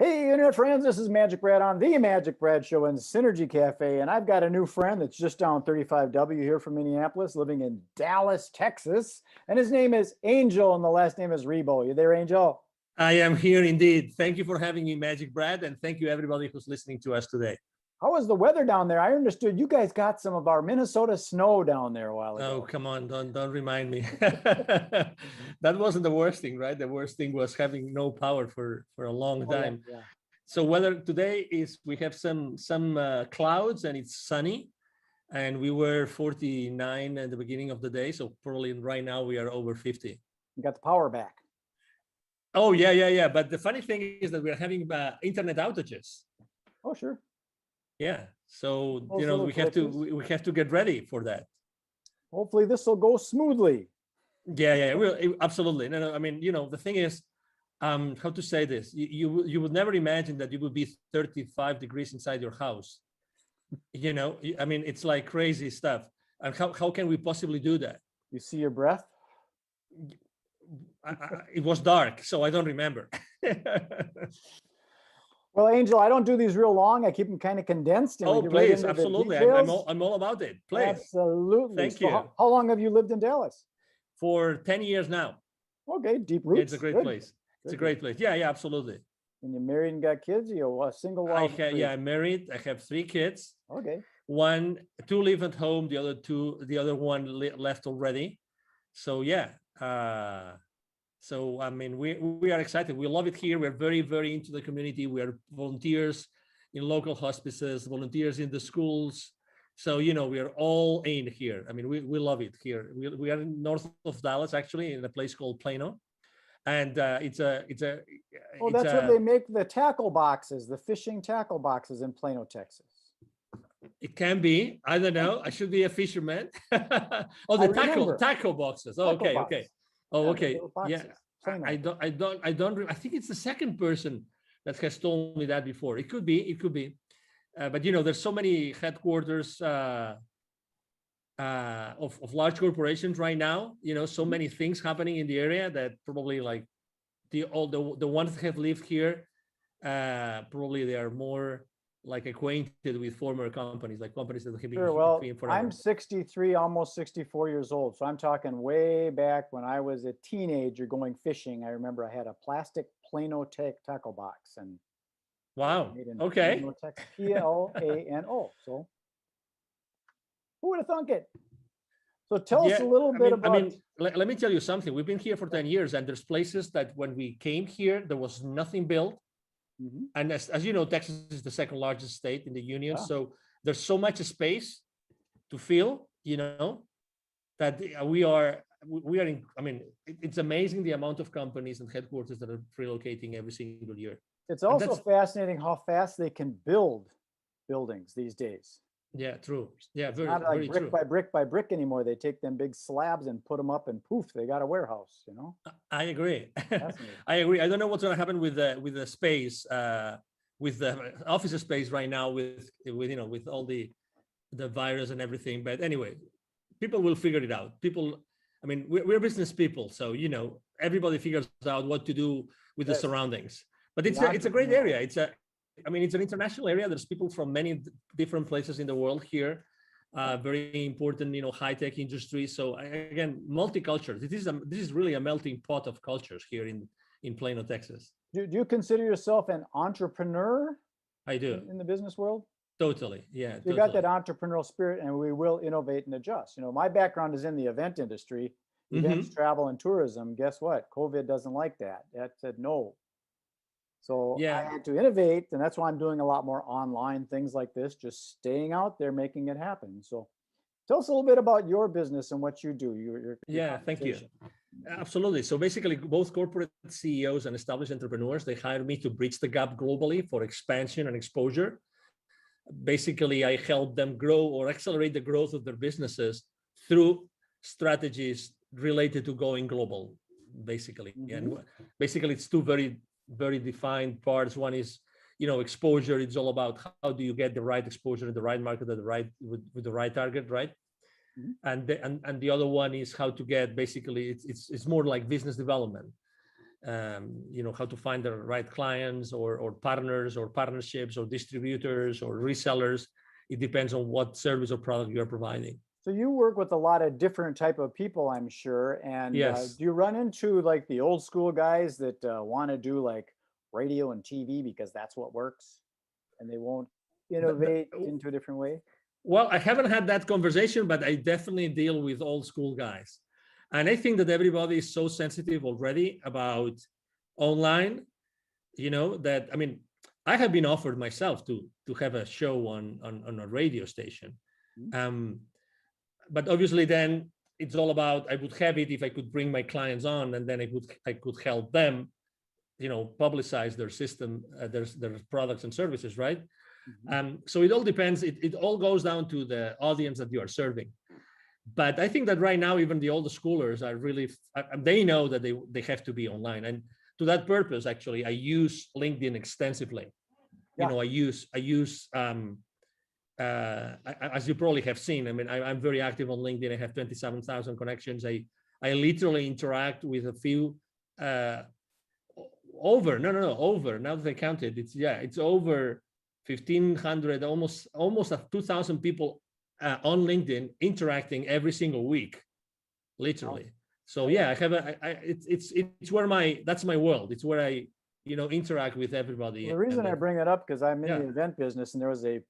Hey, internet friends, this is Magic Brad on the Magic Brad Show in Synergy Cafe, and I've got a new friend that's just down 35W here from Minneapolis, living in Dallas, Texas, and his name is Angel, and the last name is Ribo. You there, Angel? I am here indeed. Thank you for having me, Magic Brad, and thank you everybody who's listening to us today. How was the weather down there? I understood you guys got some of our Minnesota snow down there a while ago. Oh, come on, don't remind me. That wasn't the worst thing, right? The worst thing was having no power for a long time. Yeah. So weather today is we have some clouds and it's sunny, and we were 49 at the beginning of the day. So probably right now we are over 50. You got the power back. Oh yeah. But the funny thing is that we're having internet outages. Oh sure. Yeah. So Also we have to get ready for that. Hopefully this will go smoothly. Yeah. Absolutely. No. I mean, the thing is, how to say this? You would never imagine that you would be 35 degrees inside your house. I mean, it's like crazy stuff. And how can we possibly do that? You see your breath? It was dark, so I don't remember. Well, Angel, I don't do these real long. I keep them kind of condensed. And Oh, please, absolutely. I'm all about it. Please. Absolutely. Thank you. How long have you lived in Dallas? For 10 years now. Okay, deep roots. Yeah, it's a great place. It's a great place. Yeah, absolutely. And you're married and got kids? You're a single? I'm married. I have 3 kids. Okay. 2 live at home. The other one left already. So yeah. So I mean, we are excited. We love it here. We're very, very into the community. We are volunteers in local hospices, volunteers in the schools. So we are all in here. I mean, we love it here. We are north of Dallas, actually, in a place called Plano, and it's a. Oh, that's where they make the tackle boxes, the fishing tackle boxes in Plano, Texas. It can be. I don't know. I should be a fisherman. Oh, the tackle boxes. Oh, okay. Oh, okay. Yeah, I don't. I think it's the second person that has told me that before. It could be. But there's so many headquarters of large corporations right now. So many things happening in the area that probably like the ones that have lived here, probably they are more like acquainted with former companies, like companies that have been Sure. Well, here forever. I'm 63, almost 64 years old. So I'm talking way back when I was a teenager going fishing. I remember I had a plastic Plano tackle box and wow. Okay. Plano. So who would have thunk it? So tell us a little bit about. I mean, let me tell you something. We've been here for 10 years, and there's places that when we came here, there was nothing built. Mm-hmm. And as you know, Texas is the second largest state in the union. Yeah. So there's so much space to fill, that we are in. I mean, it's amazing the amount of companies and headquarters that are relocating every single year. It's also fascinating how fast they can build buildings these days. Yeah, true. Yeah, very, not like very brick true. by brick by brick anymore. They take them big slabs and put them up, and poof, they got a warehouse. I agree. I agree. I don't know what's going to happen with the space, with the office space right now, with all the virus and everything. But anyway, people will figure it out. I mean, we're business people, so everybody figures out what to do with the surroundings. But it's a great area. It's an international area. There's people from many different places in the world here. Very important, high-tech industry. So again, multicultural. This is really a melting pot of cultures here in Plano, Texas. Do you consider yourself an entrepreneur? I do. In the business world? Totally. Yeah. You got that entrepreneurial spirit, and we will innovate and adjust. My background is in the event industry, events, travel, and tourism. Guess what? COVID doesn't like that. That said no. So yeah. I had to innovate, and that's why I'm doing a lot more online things like this, just staying out there, making it happen. So tell us a little bit about your business and what you do. Your thank you. Absolutely. So basically, both corporate CEOs and established entrepreneurs, they hire me to bridge the gap globally for expansion and exposure. Basically, I help them grow or accelerate the growth of their businesses through strategies related to going global, basically. Mm-hmm. And basically, it's two very, very defined parts. One is, exposure. It's all about how do you get the right exposure in the right market at the right with the right target, right? Mm-hmm. And the other one is how to get, basically, it's more like business development. how to find the right clients or partners or partnerships or distributors or resellers. It depends on what service or product you're providing. So you work with a lot of different type of people, I'm sure. And Yes. do you run into like the old school guys that want to do like radio and TV because that's what works, and they won't innovate into a different way? Well, I haven't had that conversation, but I definitely deal with old school guys. And I think that everybody is so sensitive already about online, that, I mean, I have been offered myself to have a show on a radio station. But obviously then it's all about, I would have it if I could bring my clients on, and then I could help them, publicize their system, their products and services, right? So it all depends. It all goes down to the audience that you are serving. But I think that right now, even the older schoolers are really, they know that they have to be online. And to that purpose, actually, I use LinkedIn extensively. Yeah. I use as you probably have seen, I mean, I'm very active on LinkedIn. I have 27,000 connections. I literally interact with a few, over, now that I counted, it's over 1,500, almost 2,000 people on LinkedIn interacting every single week, literally. Wow. So yeah, I have it's where that's my world. It's where I, interact with everybody. Well, the reason I bring it up, because I'm in the event business, and there was a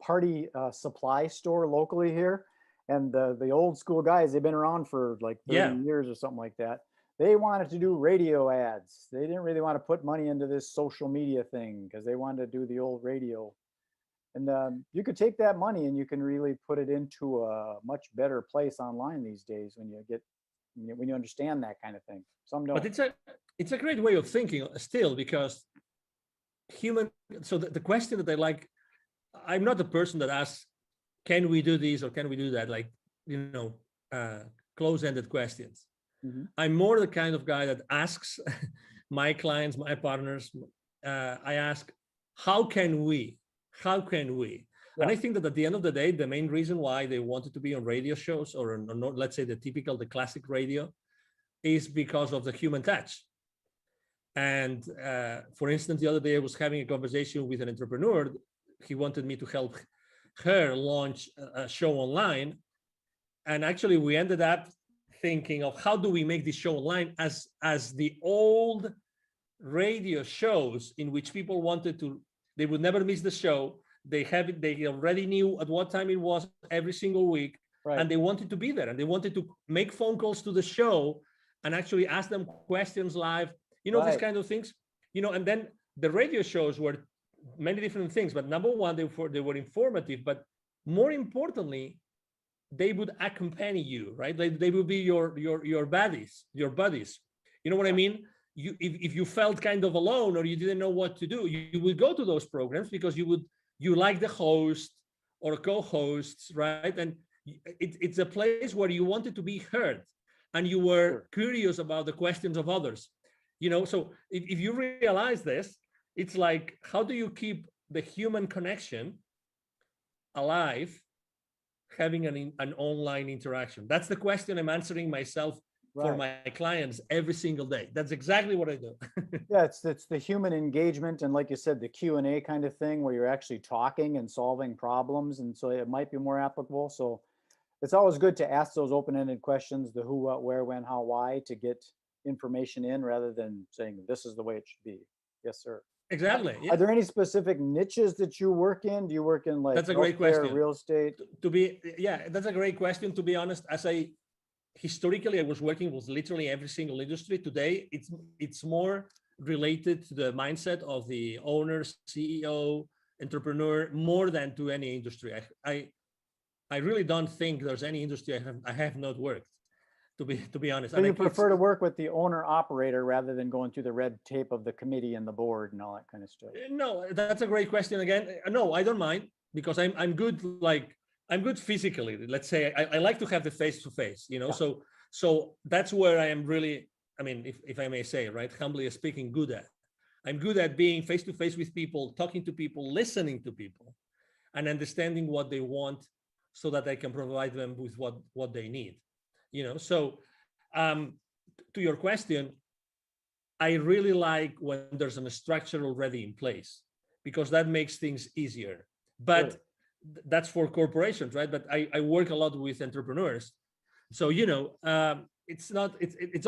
party supply store locally here, and the old school guys, they've been around for like 30 years or something like that. They wanted to do radio ads. They didn't really want to put money into this social media thing because they wanted to do the old radio. And you could take that money and you can really put it into a much better place online these days when you understand that kind of thing. Some don't. But it's a great way of thinking still, because so the question that I like, I'm not the person that asks, can we do this or can we do that? Like, close-ended questions. I'm more the kind of guy that asks my clients, my partners, I ask, how can we? Yeah. And I think that at the end of the day, the main reason why they wanted to be on radio shows or let's say the classic radio, is because of the human touch. And for instance, the other day I was having a conversation with an entrepreneur. He wanted me to help her launch a show online. And actually we ended up thinking of how do we make this show online as the old radio shows in which people they would never miss the show. They already knew at what time it was every single week. Right. And they wanted to be there, and they wanted to make phone calls to the show and actually ask them questions live, these kind of things, and then the radio shows were many different things, but number one, they were informative, but more importantly, they would accompany you, right? They would be your buddies. You know what I mean? If you felt kind of alone or you didn't know what to do, you would go to those programs because you like the host or co-hosts, right? And it's a place where you wanted to be heard and you were curious about the questions of others. So if you realize this, it's like, how do you keep the human connection alive, having an online interaction? That's the question I'm answering myself for my clients every single day. That's exactly what I do. Yeah, it's the human engagement, and like you said, the Q&A kind of thing where you're actually talking and solving problems, and so it might be more applicable. So it's always good to ask those open-ended questions, the who, what, where, when, how, why, to get information in rather than saying this is the way it should be. Yes, sir. Exactly. Are there any specific niches that you work in? Do you work in like that's a great question. Real estate? That's a great question. To be honest, historically I was working with literally every single industry. Today, it's more related to the mindset of the owner, CEO, entrepreneur, more than to any industry. I really don't think there's any industry I have not worked. To be honest. So you prefer to work with the owner operator rather than going through the red tape of the committee and the board and all that kind of stuff? No, that's a great question again. No, I don't mind, because I'm good. I'm good physically. Let's say I like to have the face-to-face, Yeah. So that's where I am really, I mean, if I may say, right, humbly speaking, good at. I'm good at being face-to-face with people, talking to people, listening to people, and understanding what they want so that I can provide them with what they need. So to your question, I really like when there's a structure already in place, because that makes things easier. But Sure. that's for corporations, right? But I work a lot with entrepreneurs. So, it's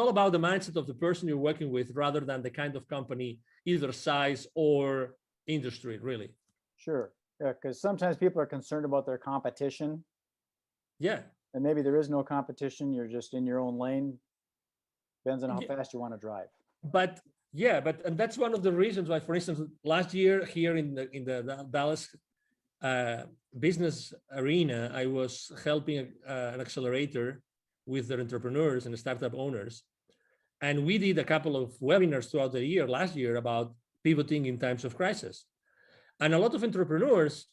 all about the mindset of the person you're working with rather than the kind of company, either size or industry, really. Sure. Yeah, because sometimes people are concerned about their competition, Yeah. and maybe there is no competition. You're just in your own lane. Depends on how Yeah. fast you want to drive. But yeah, and that's one of the reasons why, for instance, last year here in the Dallas business arena, I was helping an accelerator with their entrepreneurs and startup owners. And we did a couple of webinars throughout the year, last year, about pivoting in times of crisis. And a lot of entrepreneurs,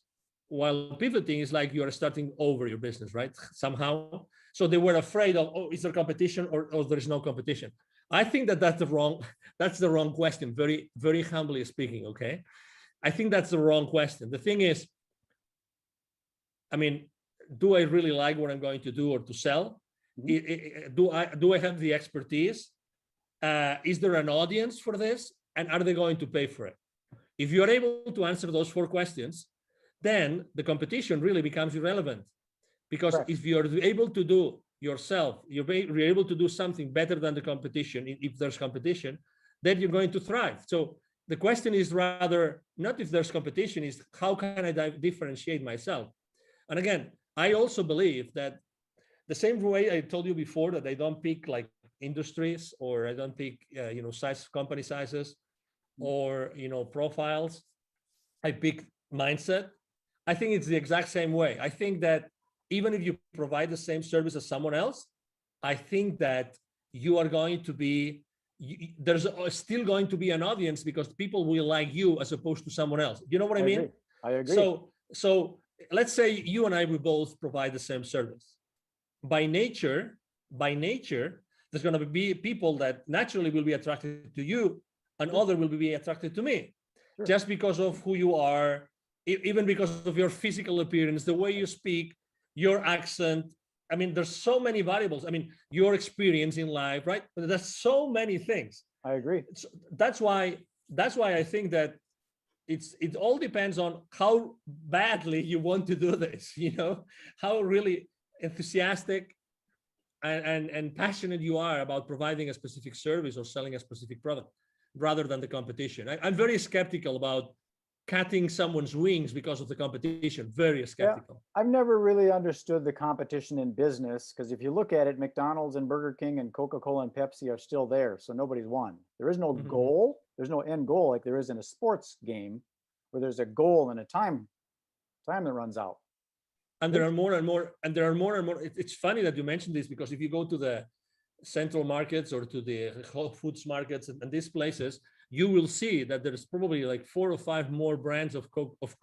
while pivoting, is like you are starting over your business, right? Somehow. So they were afraid of, oh, is there competition or there is no competition? I think that's the wrong question, very, very humbly speaking, okay? I think that's the wrong question. The thing is, I mean, do I really like what I'm going to do or to sell? Mm-hmm. Do I have the expertise? Is there an audience for this? And are they going to pay for it? If you're able to answer those 4 questions, then the competition really becomes irrelevant. Because right. If you're able to do yourself, you're able to do something better than the competition, if there's competition, then you're going to thrive. So the question is rather not if there's competition, is how can I differentiate myself? And again, I also believe that the same way I told you before that I don't pick like industries, or I don't pick company sizes, or profiles. I pick mindset. I think it's the exact same way. I think that even if you provide the same service as someone else, I think that you are going to be, there's still going to be an audience, because people will like you as opposed to someone else. You know what I mean? I agree. So let's say you and I, we both provide the same service. By nature, there's going to be people that naturally will be attracted to you, and other will be attracted to me. Sure. Just because of who you are, even because of your physical appearance, the way you speak, your accent. I mean, there's so many variables. I mean, your experience in life, right? There's so many things. I agree. So that's why I think that it all depends on how badly you want to do this, how really enthusiastic and passionate you are about providing a specific service or selling a specific product, rather than the competition. I'm very skeptical about cutting someone's wings because of the competition. Very skeptical. Yeah, I've never really understood the competition in business, because if you look at it, McDonald's and Burger King and Coca-Cola and Pepsi are still there, so nobody's won. There is no goal. There's no end goal like there is in a sports game, where there's a goal and a time that runs out. And there are more and more. It's funny that you mentioned this, because if you go to the central markets or to the Whole Foods markets and these places, you will see that there's probably like 4 or 5 more brands of cola, of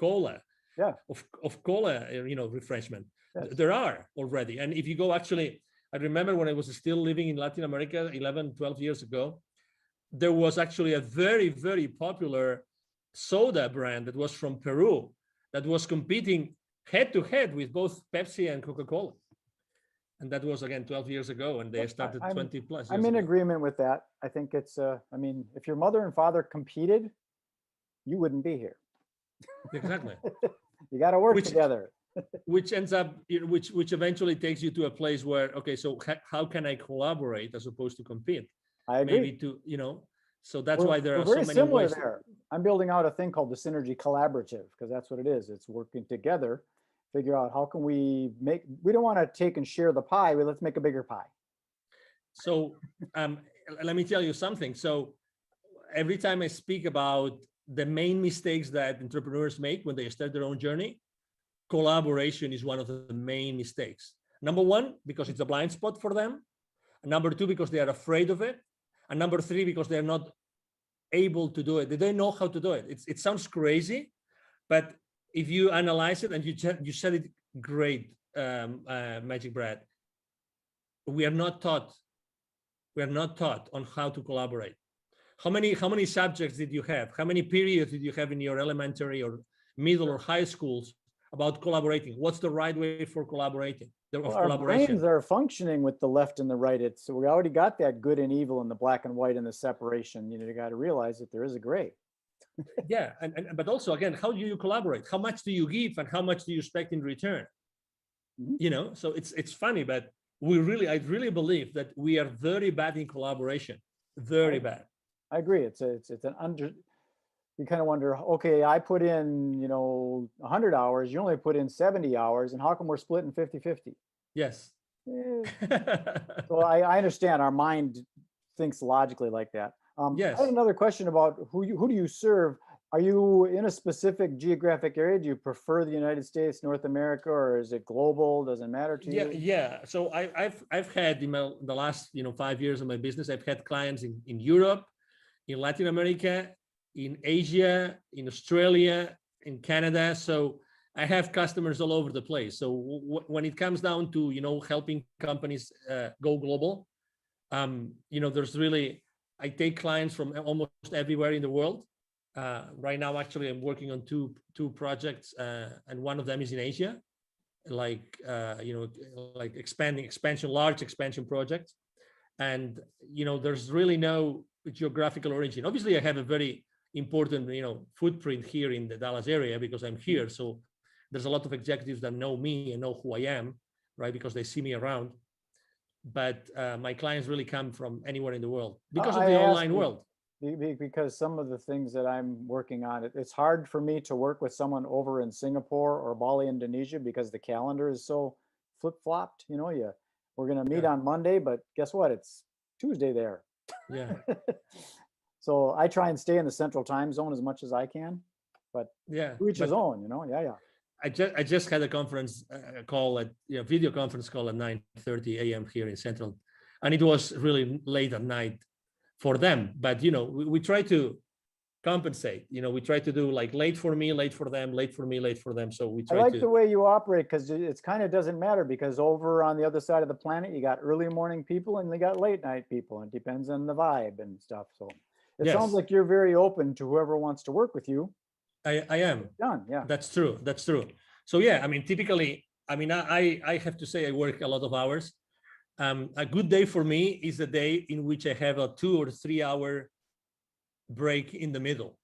cola, refreshment. Yes. There are already. And if you go, actually, I remember when I was still living in Latin America 11, 12 years ago, there was actually a very, very popular soda brand that was from Peru that was competing head to head with both Pepsi and Coca-Cola. And that was, again, 12 years ago, and they started 20 plus years I'm in ago. agreement with that. I think it's, if your mother and father competed, you wouldn't be here. Exactly. You got to work together. Which ends up, which eventually takes you to a place where, okay, so how can I collaborate as opposed to compete? I agree. Maybe so that's why there are so many similar ways. There. I'm building out a thing called the Synergy Collaborative, because that's what it is. It's working together. Figure out how can we don't want to take and share the pie, but let's make a bigger pie. So let me tell you something. So every time I speak about the main mistakes that entrepreneurs make when they start their own journey, collaboration is one of the main mistakes. Number 1, because it's a blind spot for them. And number 2, because they are afraid of it. And number 3, because they're not able to do it. They don't know how to do it. It sounds crazy, but if you analyze it, and you said it great, MagicBrad, we are not taught on how to collaborate. How many subjects did you have? How many periods did you have in your elementary or middle or high schools about collaborating. What's the right way for collaborating? Well, our brains are functioning with the left and the right. So we already got that good and evil and the black and white and the separation. You got to realize that there is a gray. Yeah, but also again, how do you collaborate? How much do you give and how much do you expect in return? Mm-hmm. So it's funny, but I really believe that we are very bad in collaboration. Very bad. I agree. It's an you kind of wonder, okay, I put in, 100 hours, you only put in 70 hours, and how come we're splitting 50-50? Yes. So I understand our mind thinks logically like that. Yes. I have another question about who do you serve? Are you in a specific geographic area? Do you prefer the United States, North America, or is it global? Doesn't matter to you? Yeah. So I've had in the last 5 years of my business, I've had clients in Europe, in Latin America, in Asia, in Australia, in Canada. So I have customers all over the place. So when it comes down to, helping companies go global, there's really, I take clients from almost everywhere in the world. Right now, actually, I'm working on two projects, and one of them is in Asia, like large expansion projects. And, there's really no geographical origin. Obviously, I have a very important, footprint here in the Dallas area because I'm here. So there's a lot of executives that know me and know who I am, right? Because they see me around. But my clients really come from anywhere in the world because of the online world. Because some of the things that I'm working on, it's hard for me to work with someone over in Singapore or Bali, Indonesia, because the calendar is so flip-flopped. We're going to meet on Monday, but guess what? It's Tuesday there. Yeah. So I try and stay in the central time zone as much as I can, but to each his own, Yeah. I just had a conference call video conference call at 9:30 a.m. here in Central, and it was really late at night for them. But we try to compensate. We try to do like late for me, late for them, late for me, late for them. So we try. I like the way you operate because it's kind of doesn't matter because over on the other side of the planet, you got early morning people and they got late night people. It depends on the vibe and stuff. So it sounds like you're very open to whoever wants to work with you. I am. Done. Yeah. That's true. So yeah, typically, I have to say I work a lot of hours. A good day for me is a day in which I have a 2 or 3 hour break in the middle.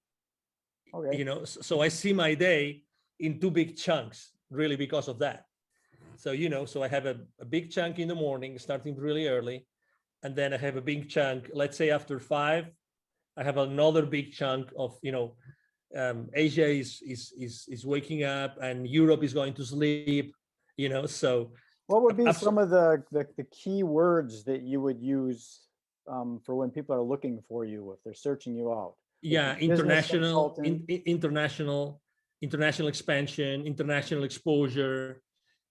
Okay. So I see my day in 2 big chunks, really, because of that. So, so I have a big chunk in the morning, starting really early. And then I have a big chunk, let's say after 5, I have another big chunk of, Asia is waking up and Europe is going to sleep, so. What would be some of the key words that you would use for when people are looking for you, if they're searching you out? Yeah, international expansion, international exposure.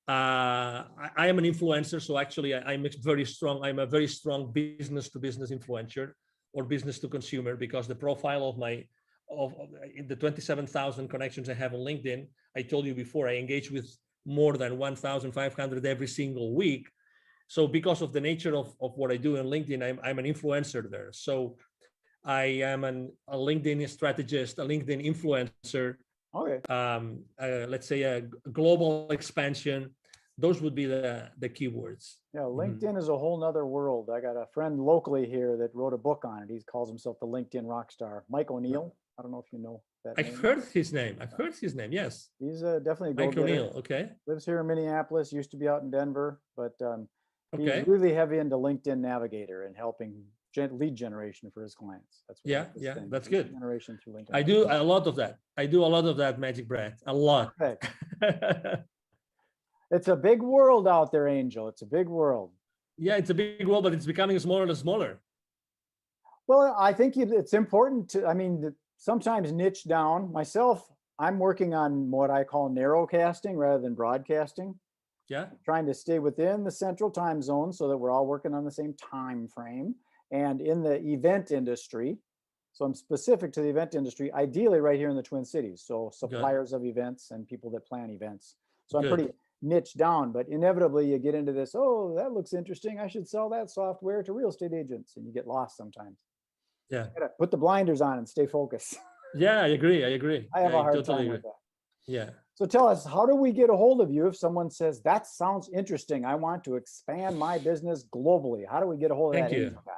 I am an influencer, so actually I'm a very strong business to business influencer or business to consumer, because the profile of the 27,000 connections I have on LinkedIn, I told you before, I engage with more than 1,500 every single week. So because of the nature of what I do on LinkedIn, I'm an influencer there. So I am a LinkedIn strategist, a LinkedIn influencer. Okay. Let's say a global expansion. Those would be the keywords. Yeah, LinkedIn is a whole nother world. I got a friend locally here that wrote a book on it. He calls himself the LinkedIn rock star, Mike O'Neill. I don't know if you know that name. I've heard his name. Yes. He's definitely a Mike O'Neill. Okay. Lives here in Minneapolis, used to be out in Denver, but he's really heavy into LinkedIn Navigator and helping lead generation for his clients. That's what that's good. Generation through LinkedIn. I do a lot of that. MagicBrad, a lot. It's a big world out there, Angel. It's a big world. Yeah, it's a big world, but it's becoming smaller and smaller. Well, I think it's important to, sometimes niche down. Myself, I'm working on what I call narrowcasting rather than broadcasting. Yeah. Trying to stay within the central time zone so that we're all working on the same time frame. And in the event industry, so I'm specific to the event industry, ideally right here in the Twin Cities. So suppliers of events and people that plan events. So I'm pretty niche down, but inevitably you get into this, oh, that looks interesting, I should sell that software to real estate agents, and you get lost sometimes. Yeah. You gotta put the blinders on and stay focused. Yeah, I agree. I have a hard time with that. Yeah. So tell us, how do we get a hold of you if someone says, that sounds interesting, I want to expand my business globally? How do we get a hold of that angel guy?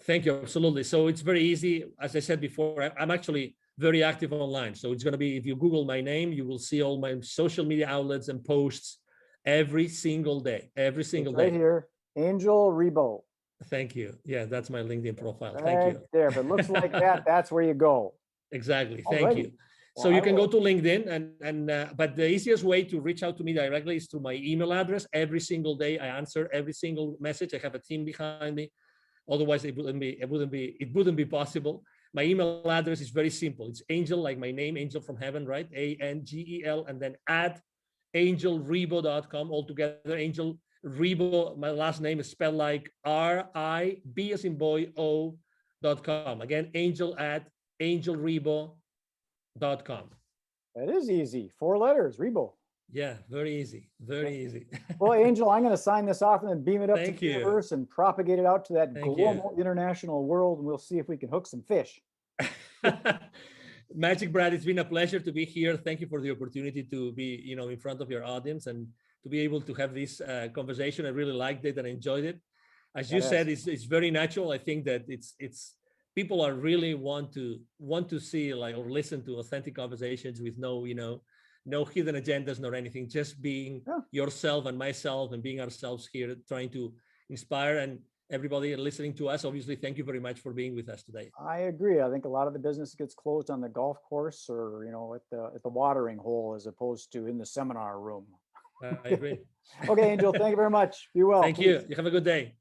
Thank you. Absolutely. So it's very easy. As I said before, I'm actually very active online. So it's going to be, if you Google my name, you will see all my social media outlets and posts every single day, every single day. Right here, Angel Ribo. Thank you. Yeah, that's my LinkedIn profile. Right Thank you. there. If it looks like that, that's where you go. Exactly. Thank you. So you can go to LinkedIn but the easiest way to reach out to me directly is through my email address. Every single day, I answer every single message. I have a team behind me. Otherwise, it wouldn't be possible. My email address is very simple. It's Angel, like my name, Angel from Heaven, right? ANGEL, and then at angelribo.com altogether. Angel Ribo, my last name is spelled like RIB as in boy O.com. Again, Angel at angelribo.com. That is easy. 4 letters, Ribo. Yeah, very easy. Very easy. Well, Angel, I'm going to sign this off and then beam it up to the universe and propagate it out to that global international world. And we'll see if we can hook some fish. MagicBrad, it's been a pleasure to be here. Thank you for the opportunity to be, in front of your audience and to be able to have this conversation. I really liked it and enjoyed it. As you said, it's very natural. I think that it's people are really want to see or listen to authentic conversations with no hidden agendas nor anything, just being yourself and myself and being ourselves here, trying to inspire. And everybody listening to us, obviously, thank you very much for being with us today. I agree. I think a lot of the business gets closed on the golf course or, at the watering hole as opposed to in the seminar room. I agree. Okay, Angel, thank you very much. Be well. Thank you. You have a good day.